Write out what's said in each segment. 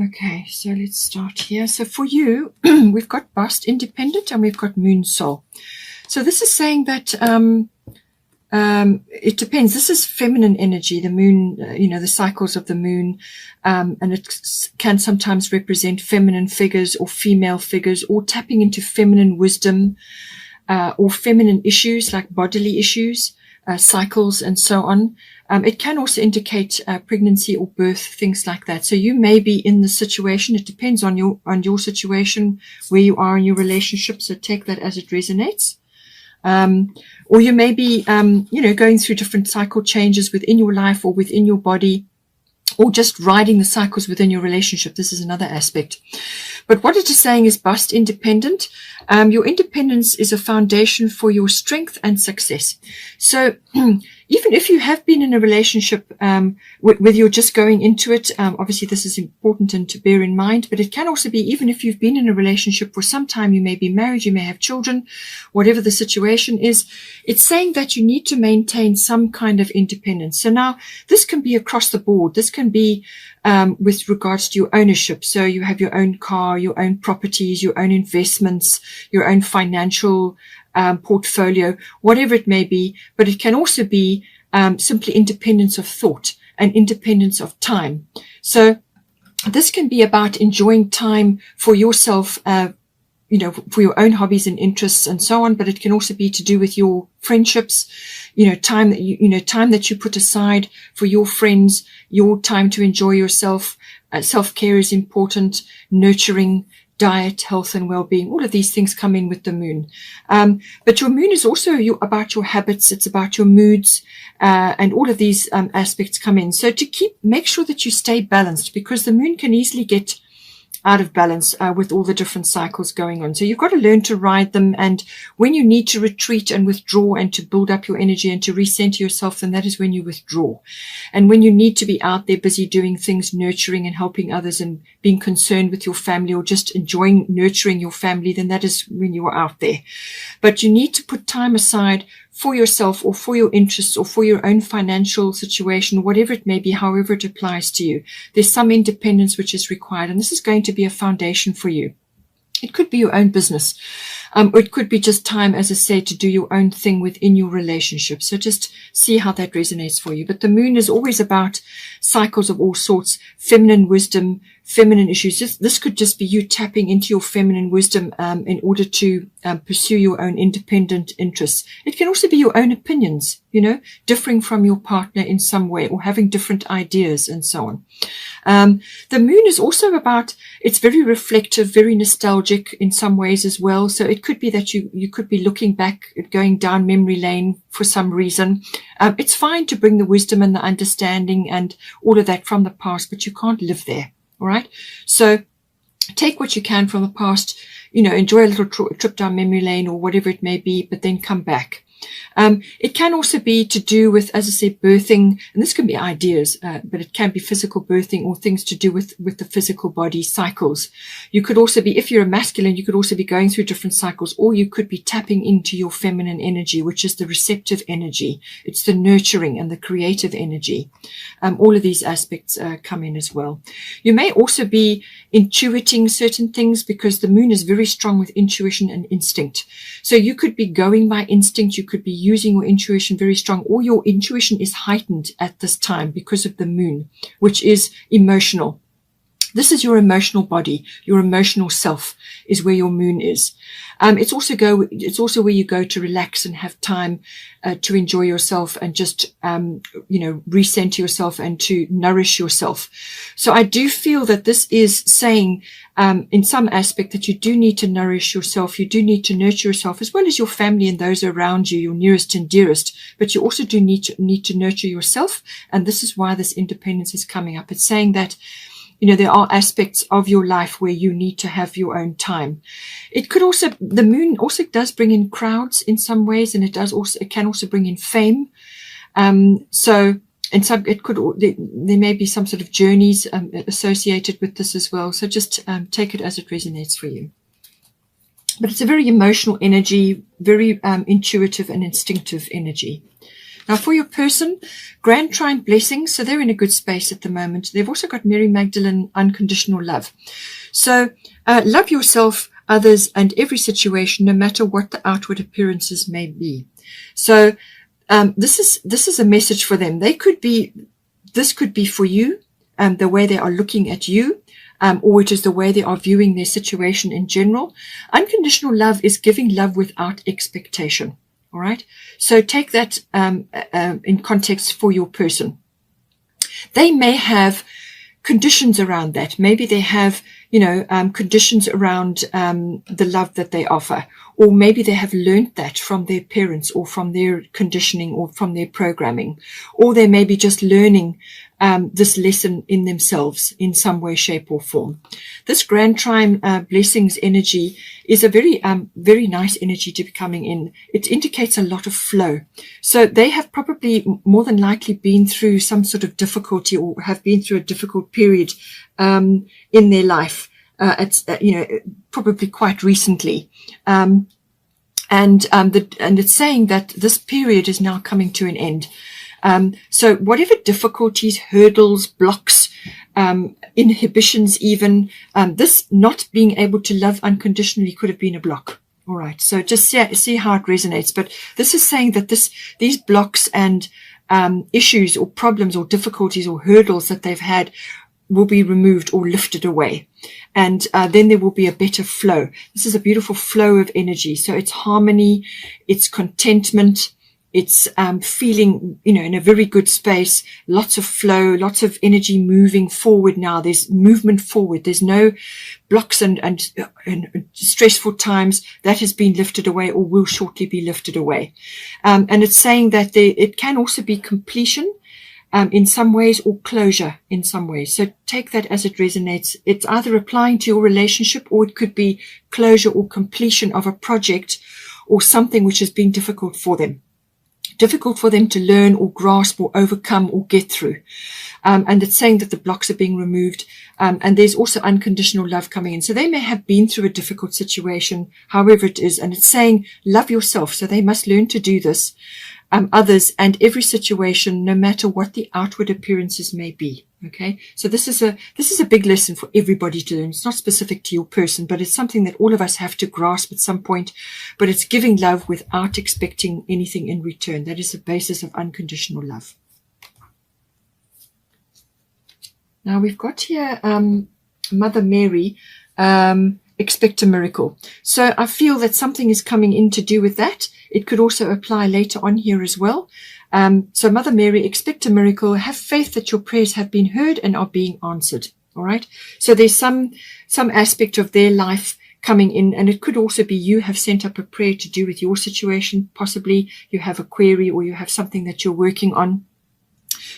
Okay, so let's start here. So for you, we've got bust independent and we've got moon soul. So this is saying that it depends. This is feminine energy, the moon, the cycles of the moon, and it can sometimes represent feminine figures or female figures, or tapping into feminine wisdom, or feminine issues like bodily issues, cycles and so on. It can also indicate pregnancy or birth, things like that. So you may be in the situation. It depends on your situation, where you are in your relationship. So take that as it resonates. Or you may be, going through different cycle changes within your life or within your body, or just riding the cycles within your relationship. This is another aspect. But what it is saying is bust independent. Your independence is a foundation for your strength and success. So even if you have been in a relationship, whether you're just going into it, obviously this is important and to bear in mind, but it can also be even if you've been in a relationship for some time, you may be married, you may have children, whatever the situation is, it's saying that you need to maintain some kind of independence. So now this can be across the board. This can be with regards to your ownership. So you have your own car, your own properties, your own investments, your own financial portfolio, whatever it may be. But it can also be simply independence of thought and independence of time. So this can be about enjoying time for yourself, for your own hobbies and interests and so on. But it can also be to do with your friendships, time that you put aside for your friends, your time to enjoy yourself. Self-care is important, nurturing, diet, health and well-being. All of these things come in with the moon. But your moon is also about your habits. It's about your moods, and all of these aspects come in. So make sure that you stay balanced, because the moon can easily get out of balance with all the different cycles going on. So you've got to learn to ride them. And when you need to retreat and withdraw and to build up your energy and to recenter yourself, then that is when you withdraw. And when you need to be out there busy doing things, nurturing and helping others and being concerned with your family, or just enjoying nurturing your family, then that is when you are out there. But you need to put time aside for yourself, or for your interests, or for your own financial situation, whatever it may be, however it applies to you. There's some independence which is required, and this is going to be a foundation for you. It could be your own business, or it could be just time, as I say, to do your own thing within your relationship. So just see how that resonates for you. But the moon is always about cycles of all sorts, feminine wisdom, feminine issues. This could just be you tapping into your feminine wisdom in order to pursue your own independent interests. It can also be your own opinions, differing from your partner in some way, or having different ideas and so on. The moon is also about, it's very reflective, very nostalgic in some ways as well. So it could be that you could be looking back, going down memory lane for some reason. It's fine to bring the wisdom and the understanding and all of that from the past, but you can't live there. All right. So take what you can from the past, enjoy a little trip down memory lane or whatever it may be, but then come back. It can also be to do with, as I said, birthing, and this can be ideas, but it can be physical birthing or things to do with the physical body cycles. You could also be, if you're a masculine, you could also be going through different cycles, or you could be tapping into your feminine energy, which is the receptive energy. It's the nurturing and the creative energy. All of these aspects come in as well. You may also be intuiting certain things, because the moon is very strong with intuition and instinct. So you could be going by instinct. You could be using your intuition very strong, or your intuition is heightened at this time because of the moon, which is emotional. This is your emotional body, your emotional self is where your moon is. It's also where you go to relax and have time to enjoy yourself and just, recenter yourself and to nourish yourself. So I do feel that this is saying, in some aspect, that you do need to nourish yourself. You do need to nurture yourself, as well as your family and those around you, your nearest and dearest. But you also do need to nurture yourself. And this is why this independence is coming up. It's saying that, there are aspects of your life where you need to have your own time. The moon also does bring in crowds in some ways, and it can also bring in fame. There may be some sort of journeys associated with this as well. So just take it as it resonates for you. But it's a very emotional energy, very intuitive and instinctive energy. Now, for your person, Grand Trine blessings. So they're in a good space at the moment. They've also got Mary Magdalene, unconditional love. So love yourself, others, and every situation, no matter what the outward appearances may be. So this is a message for them. This could be for you, the way they are looking at you, or it is the way they are viewing their situation in general. Unconditional love is giving love without expectation. All right. So take that in context for your person. They may have conditions around that. Maybe they have, conditions around the love that they offer, or maybe they have learned that from their parents or from their conditioning or from their programming, or they may be just learning this lesson in themselves in some way, shape, or form. This Grand Trine blessings energy is a very nice energy to be coming in. It indicates a lot of flow. So they have probably more than likely been through some sort of difficulty or have been through a difficult period in their life. Probably quite recently. And it's saying that this period is now coming to an end. So whatever difficulties, hurdles, blocks, inhibitions even, this not being able to love unconditionally could have been a block. All right. So just see how it resonates. But this is saying that these blocks and issues or problems or difficulties or hurdles that they've had will be removed or lifted away. And then there will be a better flow. This is a beautiful flow of energy. So it's harmony, it's contentment, it's feeling, in a very good space, lots of flow, lots of energy moving forward now. There's movement forward. There's no blocks and stressful times. That has been lifted away or will shortly be lifted away. And it's saying that it can also be completion in some ways or closure in some ways. So take that as it resonates. It's either applying to your relationship or it could be closure or completion of a project or something which has been difficult for them to learn or grasp or overcome or get through. And it's saying that the blocks are being removed. And there's also unconditional love coming in. So they may have been through a difficult situation, however it is. And it's saying, love yourself. So they must learn to do this. Others and every situation, no matter what the outward appearances may be. Okay. So this is a big lesson for everybody to learn. It's not specific to your person, but it's something that all of us have to grasp at some point, but it's giving love without expecting anything in return. That is the basis of unconditional love. Now we've got here, Mother Mary, expect a miracle. So I feel that something is coming in to do with that. It could also apply later on here as well. So Mother Mary, expect a miracle. Have faith that your prayers have been heard and are being answered. All right. So there's some aspect of their life coming in, and it could also be you have sent up a prayer to do with your situation. Possibly you have a query or you have something that you're working on.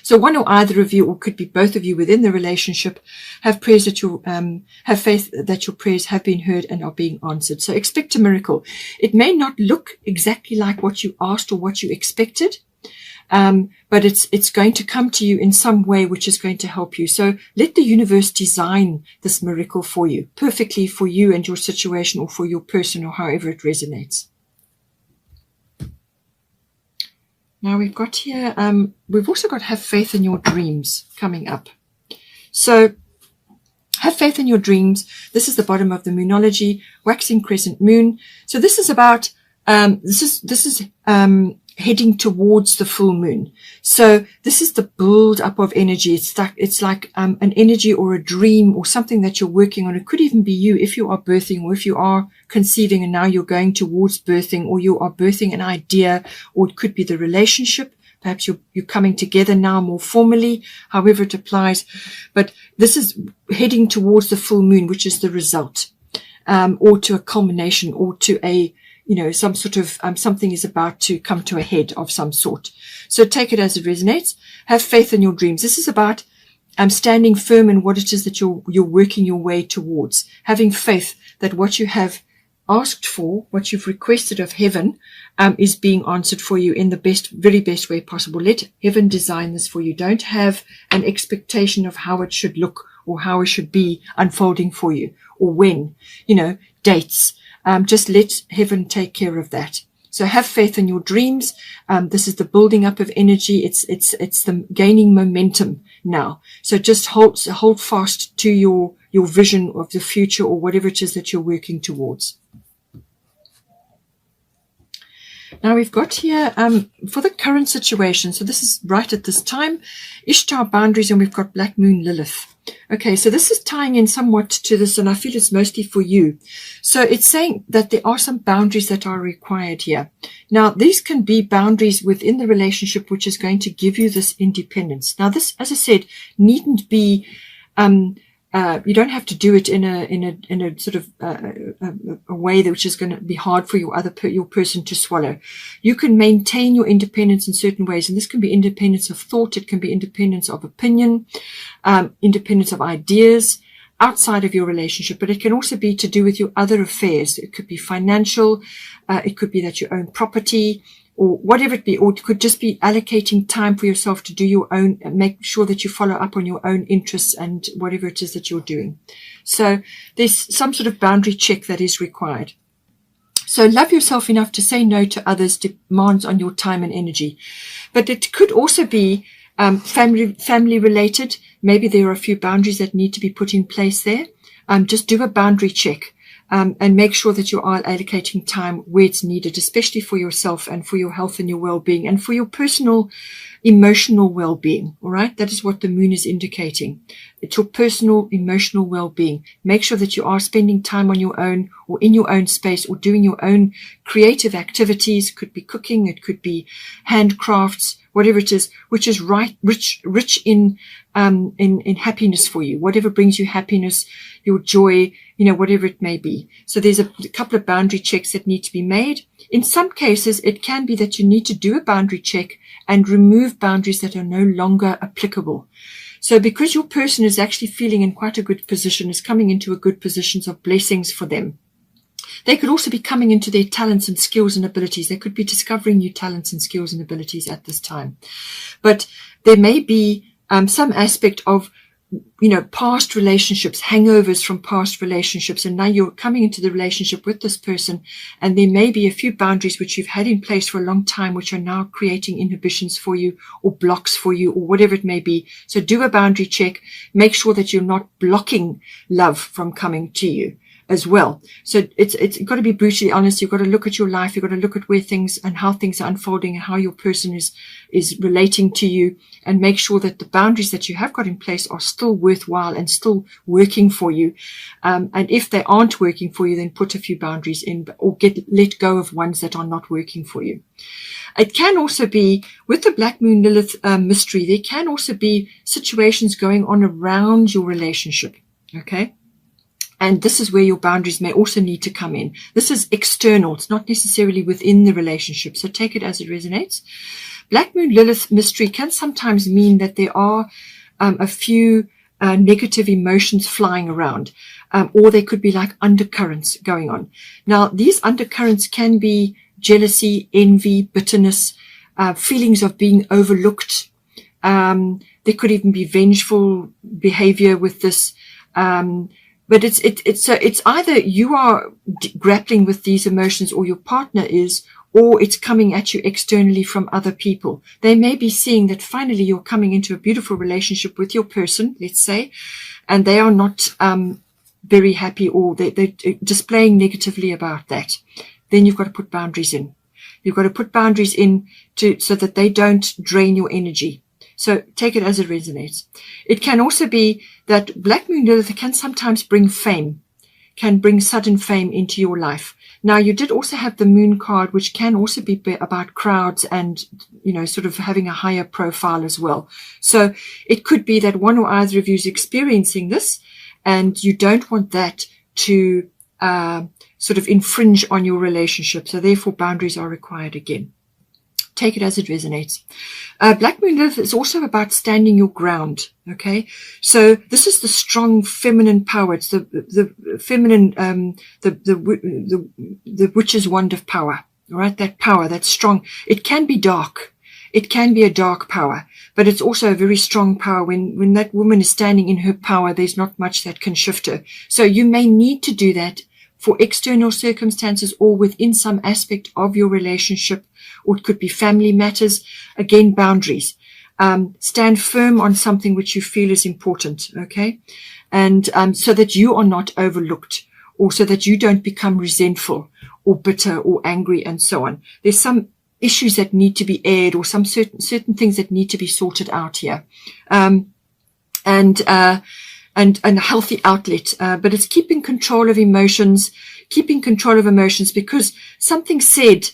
So one or either of you, or could be both of you within the relationship, have prayers that have faith that your prayers have been heard and are being answered. So expect a miracle. It may not look exactly like what you asked or what you expected, but it's going to come to you in some way which is going to help you. So let the universe design this miracle for you, perfectly for you and your situation, or for your person, or however it resonates. Now we've got here, we've also got have faith in your dreams coming up. So have faith in your dreams. This is the bottom of the Moonology, waxing crescent moon. So this is about, this is heading towards the full moon. So this is the build up of energy. It's like an energy or a dream or something that you're working on. It could even be you if you are birthing, or if you are conceiving and now you're going towards birthing, or you are birthing an idea, or it could be the relationship. Perhaps you're coming together now more formally, however it applies. But this is heading towards the full moon, which is the result, or to a culmination, or to a, some sort of, something is about to come to a head of some sort. So take it as it resonates. Have faith in your dreams. This is about standing firm in what it is that you're working your way towards. Having faith that what you have asked for, what you've requested of heaven, is being answered for you in the very best way possible. Let heaven design this for you. Don't have an expectation of how it should look or how it should be unfolding for you, or when, dates. Just let heaven take care of that. So have faith in your dreams. This is the building up of energy. It's the gaining momentum now. So just hold fast to your vision of the future or whatever it is that you're working towards. Now we've got here, for the current situation, so this is right at this time, Ishtar boundaries, and we've got Black Moon Lilith. Okay, so this is tying in somewhat to this, and I feel it's mostly for you. So it's saying that there are some boundaries that are required here. Now, these can be boundaries within the relationship, which is going to give you this independence. Now, this, as I said, needn't be, you don't have to do it in a sort of a way which is going to be hard for your person to swallow. You can maintain your independence in certain ways, and this can be independence of thought, it can be independence of opinion, independence of ideas outside of your relationship, but it can also be to do with your other affairs. It could be financial, it could be that you own property, or whatever it be, or it could just be allocating time for yourself to do your own, make sure that you follow up on your own interests and whatever it is that you're doing. So there's some sort of boundary check that is required. So love yourself enough to say no to others' demands on your time and energy. But it could also be family related. Maybe there are a few boundaries that need to be put in place there. Just do a boundary check. And make sure that you are allocating time where it's needed, especially for yourself and for your health and your well-being and for your personal emotional well-being. All right. That is what the moon is indicating. It's your personal emotional well-being. Make sure that you are spending time on your own or in your own space or doing your own creative activities. It could be cooking. It could be handcrafts, whatever it is, which is rich in happiness for you, whatever brings you happiness, your joy, whatever it may be. So there's a couple of boundary checks that need to be made. In some cases, it can be that you need to do a boundary check and remove boundaries that are no longer applicable. So because your person is actually feeling in quite a good position, is coming into a good position of blessings for them. They could also be coming into their talents and skills and abilities. They could be discovering new talents and skills and abilities at this time. But there may be some aspect of, past relationships, hangovers from past relationships. And now you're coming into the relationship with this person. And there may be a few boundaries which you've had in place for a long time, which are now creating inhibitions for you or blocks for you or whatever it may be. So do a boundary check. Make sure that you're not blocking love from coming to you as well. So it's got to be brutally honest. You've got to look at your life. You've got to look at where things and how things are unfolding and how your person is relating to you, and make sure that the boundaries that you have got in place are still worthwhile and still working for you. And if they aren't working for you, then put a few boundaries in or let go of ones that are not working for you. It can also be, with the Black Moon Lilith mystery, there can also be situations going on around your relationship. Okay. And this is where your boundaries may also need to come in. This is external. It's not necessarily within the relationship. So take it as it resonates. Black Moon Lilith mystery can sometimes mean that there are a few negative emotions flying around, or they could be like undercurrents going on. Now, these undercurrents can be jealousy, envy, bitterness, feelings of being overlooked. There could even be vengeful behavior with this. But it's either you are grappling with these emotions or your partner is, or it's coming at you externally from other people. They may be seeing that finally you're coming into a beautiful relationship with your person, let's say, and they are not very happy, or they're displaying negatively about that. Then you've got to put boundaries in. You've got to put boundaries in so that they don't drain your energy. So take it as it resonates. It can also be that Black Moon Lilith can sometimes bring fame, can bring sudden fame into your life. Now, you did also have the Moon card, which can also be about crowds and, sort of having a higher profile as well. So it could be that one or either of you is experiencing this, and you don't want that to sort of infringe on your relationship. So therefore, boundaries are required again. Take it as it resonates. Black Moon Lilith is also about standing your ground. Okay. So this is the strong feminine power. It's the feminine, the witch's wand of power. All right. That power, that's strong. It can be dark. It can be a dark power, but it's also a very strong power. When that woman is standing in her power, there's not much that can shift her. So you may need to do that for external circumstances or within some aspect of your relationship, or it could be family matters. Again, boundaries. Stand firm on something which you feel is important, okay? And so that you are not overlooked, or so that you don't become resentful or bitter or angry and so on. There's some issues that need to be aired, or some certain things that need to be sorted out here. And a healthy outlet, but it's keeping control of emotions, because something said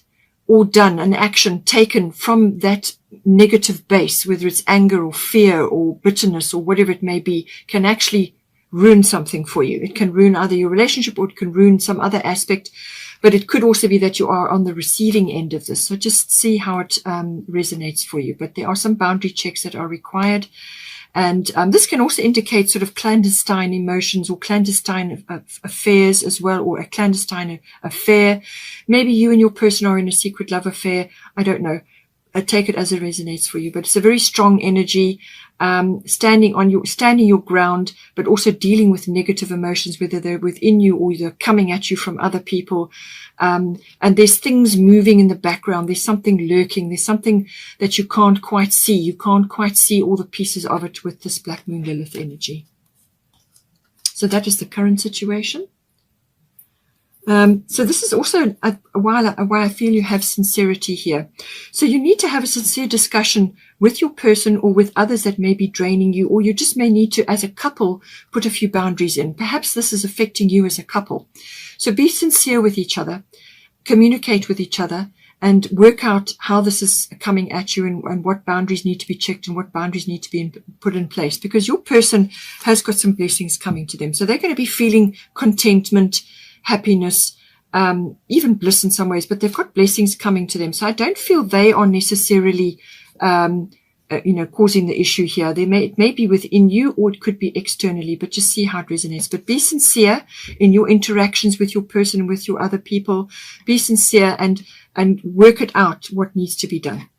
or done, an action taken from that negative base, whether it's anger or fear or bitterness or whatever it may be, can actually ruin something for you. It can ruin either your relationship, or it can ruin some other aspect, but it could also be that you are on the receiving end of this. So just see how it resonates for you. But there are some boundary checks that are required. And this can also indicate sort of clandestine emotions or clandestine affairs as well, or a clandestine affair. Your you and your person are in a secret love affair. I don't know. Take it as it resonates for you. But it's a very strong energy, standing your ground, but also dealing with negative emotions, whether they're within you or they're coming at you from other people. And there's things moving in the background. There's something lurking. There's something that you can't quite see. You can't quite see all the pieces of it with this Black Moon Lilith energy. So that is the current situation. So this is also why I feel you have sincerity here. So you need to have a sincere discussion with your person or with others that may be draining you, or you just may need to, as a couple, put a few boundaries in. Perhaps this is affecting you as a couple. So be sincere with each other, communicate with each other, and work out how this is coming at you, and what boundaries need to be checked and what boundaries need to be put in place, because your person has got some blessings coming to them. So they're going to be feeling contentment, happiness, even bliss in some ways, but they've got blessings coming to them. So I don't feel they are necessarily, causing the issue here. It may be within you, or it could be externally, but just see how it resonates. But be sincere in your interactions with your person and with your other people. Be sincere and work it out what needs to be done.